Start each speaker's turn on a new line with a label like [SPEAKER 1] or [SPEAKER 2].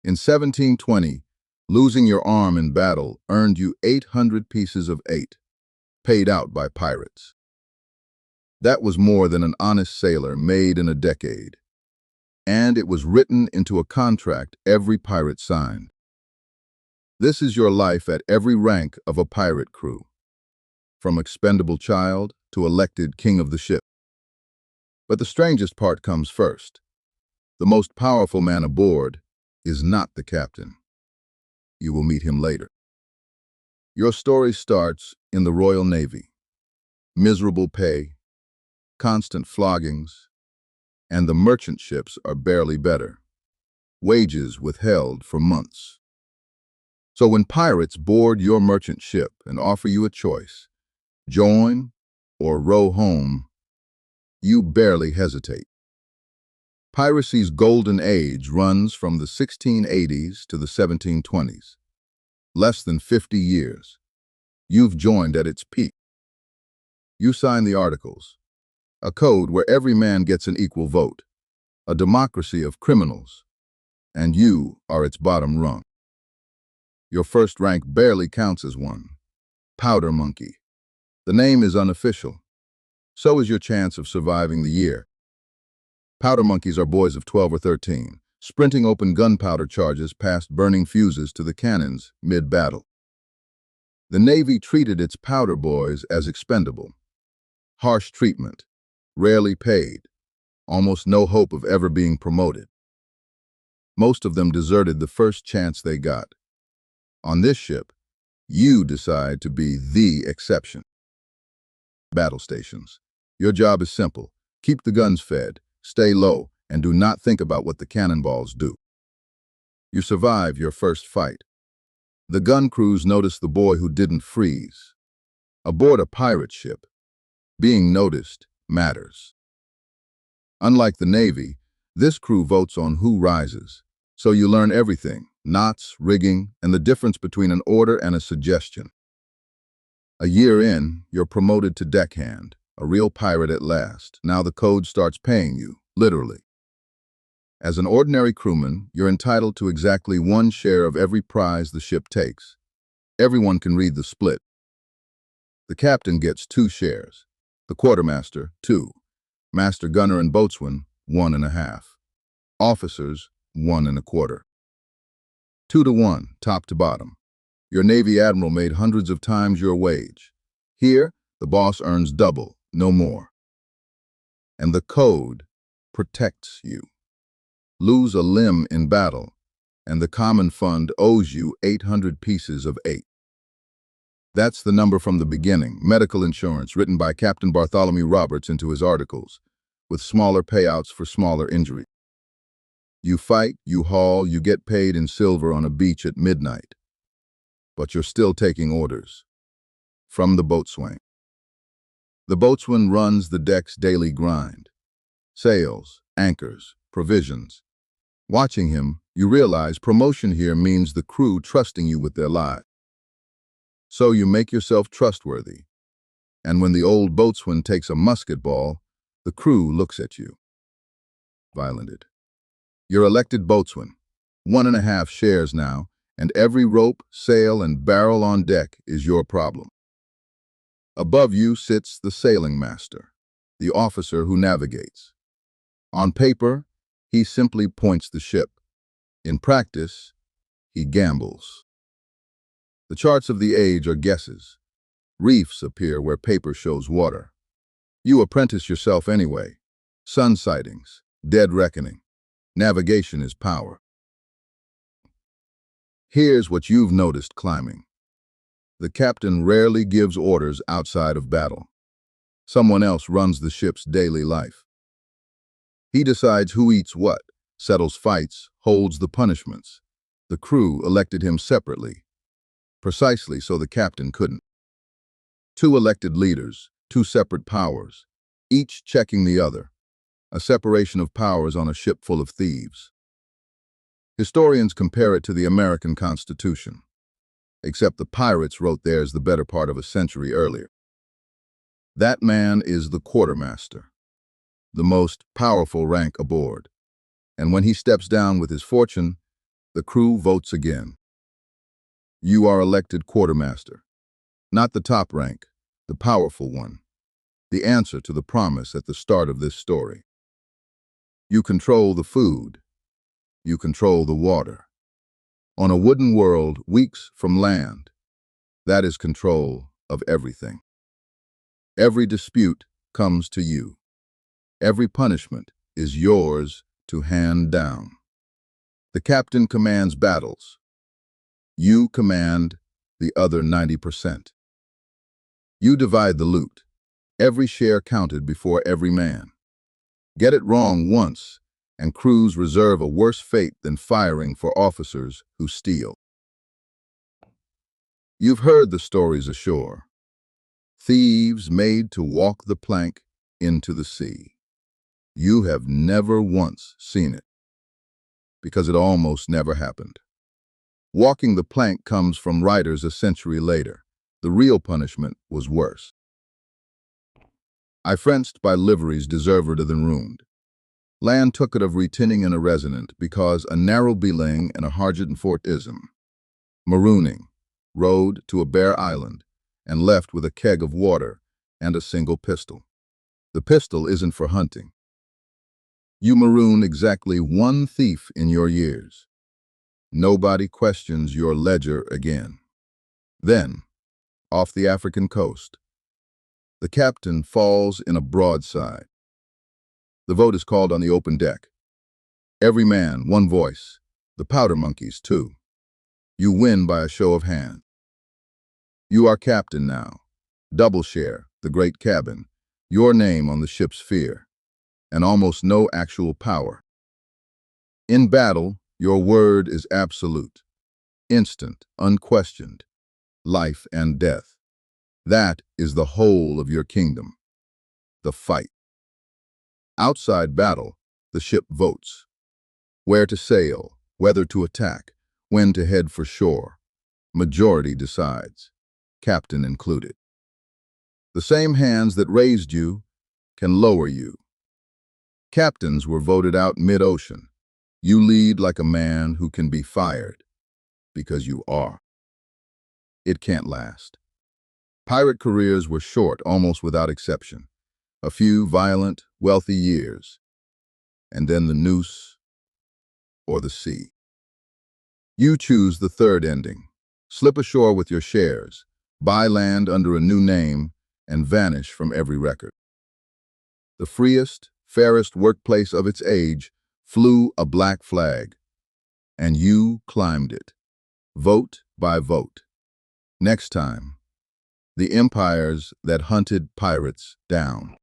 [SPEAKER 1] In 1720, losing your arm in battle earned you 800 pieces of eight, paid out by pirates. That was more than an honest sailor made in a decade, and it was written into a contract every pirate signed. This is your life at every rank of a pirate crew, from expendable child to elected king of the ship. But the strangest part comes first. The most powerful man aboard is not the captain. You will meet him later. Your story starts in the Royal Navy. Miserable pay, constant floggings, and the merchant ships are barely better. Wages withheld for months. So when pirates board your merchant ship and offer you a choice, join or row home, you barely hesitate. Piracy's golden age runs from the 1680s to the 1720s. Less than 50 years. You've joined at its peak. You sign the Articles, a code where every man gets an equal vote, a democracy of criminals, and you are its bottom rung. Your first rank barely counts as one. Powder Monkey. The name is unofficial. So is your chance of surviving the year. Powder monkeys are boys of 12 or 13, sprinting open gunpowder charges past burning fuses to the cannons mid-battle. The Navy treated its powder boys as expendable. Harsh treatment, rarely paid, almost no hope of ever being promoted. Most of them deserted the first chance they got. On this ship, you decide to be the exception. Battle stations. Your job is simple. Keep the guns fed, stay low, and do not think about what the cannonballs do. You survive your first fight. The gun crews notice the boy who didn't freeze. Aboard a pirate ship, being noticed matters. Unlike the Navy, this crew votes on who rises, so you learn everything, knots, rigging, and the difference between an order and a suggestion. A year in, you're promoted to deckhand, a real pirate at last. Now the code starts paying you, literally. As an ordinary crewman, you're entitled to exactly one share of every prize the ship takes. Everyone can read the split. The captain gets 2 shares, the quartermaster, 2, master gunner and boatswain, 1.5, officers, 1.25. 2 to 1, top to bottom. Your Navy admiral made hundreds of times your wage. Here, the boss earns double, no more. And the code protects you. Lose a limb in battle, and the common fund owes you 800 pieces of 8. That's the number from the beginning, medical insurance written by Captain Bartholomew Roberts into his articles, with smaller payouts for smaller injuries. You fight, you haul, you get paid in silver on a beach at midnight. But you're still taking orders. From the boatswain. The boatswain runs the deck's daily grind. Sails, anchors, provisions. Watching him, you realize promotion here means the crew trusting you with their lives. So you make yourself trustworthy. And when the old boatswain takes a musket ball, the crew looks at you. Violented. You're elected boatswain. 1.5 shares now, and every rope, sail, and barrel on deck is your problem. Above you sits the sailing master, the officer who navigates. On paper, he simply points the ship. In practice, he gambles. The charts of the age are guesses. Reefs appear where paper shows water. You apprentice yourself anyway. Sun sightings, dead reckoning. Navigation is power. Here's what you've noticed climbing. The captain rarely gives orders outside of battle. Someone else runs the ship's daily life. He decides who eats what, settles fights, holds the punishments. The crew elected him separately, precisely so the captain couldn't. 2 elected leaders, 2 separate powers, each checking the other. A separation of powers on a ship full of thieves. Historians compare it to the American Constitution, except the pirates wrote theirs the better part of a century earlier. That man is the quartermaster, the most powerful rank aboard. And when he steps down with his fortune, The crew votes again. You are elected quartermaster. Not the top rank, the powerful one. The answer to the promise at the start of this story. You control the food. You control the water. On a wooden world, weeks from land, that is control of everything. Every dispute comes to you. Every punishment is yours to hand down. The captain commands battles. You command the other 90%. You divide the loot. Every share counted before every man. Get it wrong once, and crews reserve a worse fate than firing for officers who steal. You've heard the stories ashore. Thieves made to walk the plank into the sea. You have never once seen it, because it almost never happened. Walking the plank comes from writers a century later. The real punishment was worse. I fenced by liveries deserver than ruined. Land took it of retinning in a resonant because a narrow beling and a harjant fortism. Marooning, rowed to a bare island and left with a keg of water and a single pistol. The pistol isn't for hunting. You maroon exactly one thief in your years. Nobody questions your ledger again. Then, off the African coast, the captain falls in a broadside. The vote is called on the open deck. Every man, one voice. The powder monkeys, too. You win by a show of hands. You are captain now. Double share, the great cabin. Your name on the ship's fear. And almost no actual power. In battle, your word is absolute. Instant, unquestioned. Life and death. That is the whole of your kingdom. The fight. Outside battle, the ship votes. Where to sail, whether to attack, when to head for shore. Majority decides, captain included. The same hands that raised you can lower you. Captains were voted out mid-ocean. You lead like a man who can be fired, because you are. It can't last. Pirate careers were short, almost without exception. A few violent, wealthy years, and then the noose or the sea. You choose the third ending. Slip ashore with your shares, buy land under a new name, and vanish from every record. The freest, fairest workplace of its age flew a black flag, and you climbed it, vote by vote. Next time, the empires that hunted pirates down.